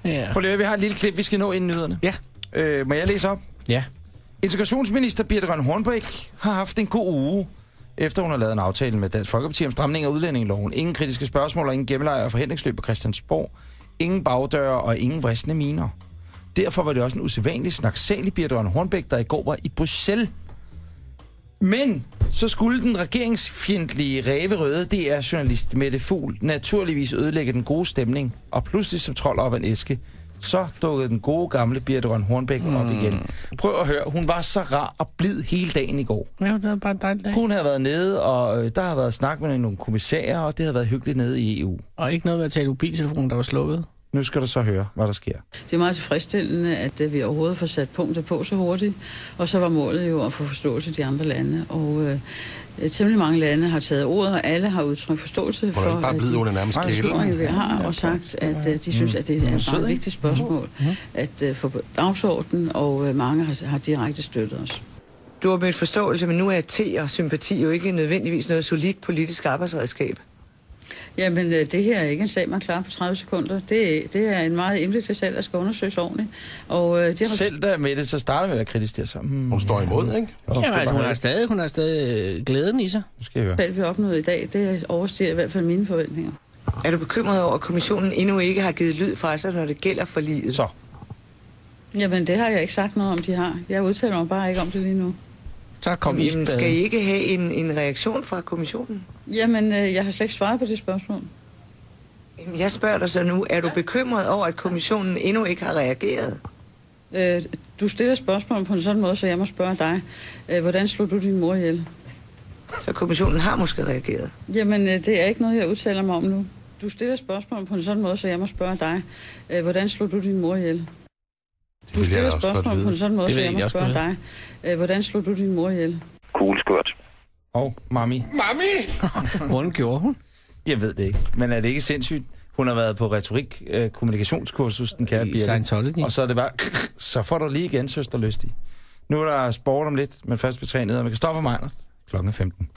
Ja. Prøv lige, vi har et lille klip, vi skal nå inden nyhederne. Ja. Må jeg læse op? Ja. Integrationsminister Birthe Rønn Hornbech har haft en god uge, efter hun har lavet en aftale med Dansk Folkeparti om stramning af udlændingeloven. Ingen kritiske spørgsmål og ingen gemmelejre og forhindringsløb på Christiansborg. Ingen bagdøre og ingen vristende miner. Derfor var det også en usædvanlig snaksalig Birthe Rønn Hornbech, der i går var i Bruxelles. Men så skulle den regeringsfjendtlige ræverøde DR-journalist Mette Fugl naturligvis ødelægge den gode stemning, og pludselig som trold op af en æske, så dukkede den gode gamle Birthe Rønn Hornbech op igen. Prøv at høre, hun var så rar og blid hele dagen i går. Ja, det var bare en dejlig dag. Hun havde været nede, og der har været snak med nogle kommissærer, og det har været hyggeligt nede i EU. Og ikke noget med at tale mobiltelefonen, der var slukket. Nu skal du så høre, hvad der sker. Det er meget tilfredsstillende, at vi overhovedet får sat punktet på så hurtigt. Og så var målet jo at få forståelse i de andre lande. Og temmelig mange lande har taget ordet, og alle har udtrykt forståelse for, at vi har og sagt, at de synes, at det er et meget vigtigt spørgsmål at få på dagsordenen, og mange har direkte støttet os. Du har mødt forståelse, men nu er te og sympati jo ikke nødvendigvis noget solidt politisk arbejdsredskab. Jamen, det her er ikke en sag, man klarer på 30 sekunder. Det er en meget indviklet sag, der skal undersøges ordentligt. Og selv der med det, så starter med at kritisere sig. Hun står imod, ikke? Ja, altså, hun har stadig glæden i sig. Nu skal jeg høre. Det vi opnået i dag, det overstiger i hvert fald mine forventninger. Er du bekymret over, at kommissionen endnu ikke har givet lyd fra sig, når det gælder forliget? Så. Jamen, det har jeg ikke sagt noget om, de har. Jeg udtaler mig bare ikke om det lige nu. Så kom Jamen, skal I ikke have en reaktion fra kommissionen? Jamen, jeg har slet ikke svaret på det spørgsmål. Jamen, jeg spørger dig så nu, er du bekymret over, at kommissionen endnu ikke har reageret? Du stiller spørgsmål på en sådan måde, så jeg må spørge dig. Hvordan slog du din mor ihjel? Så kommissionen har måske reageret? Jamen, det er ikke noget, jeg udtaler mig om nu. Du stiller spørgsmål på en sådan måde, så jeg må spørge dig. Hvordan slog du din mor ihjel? Du stiller spørgsmål på en sådan måde, så jeg må spørge dig. Hvordan slog du din mor ihjel? Cool skørt. Og mami. Hvordan gjorde hun? Jeg ved det ikke. Men er det ikke sindssygt? Hun har været på kommunikationskursus, den kære Birthe. Og så er det bare, så får du lige igen, søster lystig. Nu er der sport om lidt, men først betrænet, og man kan stoppe for mig klokken 15.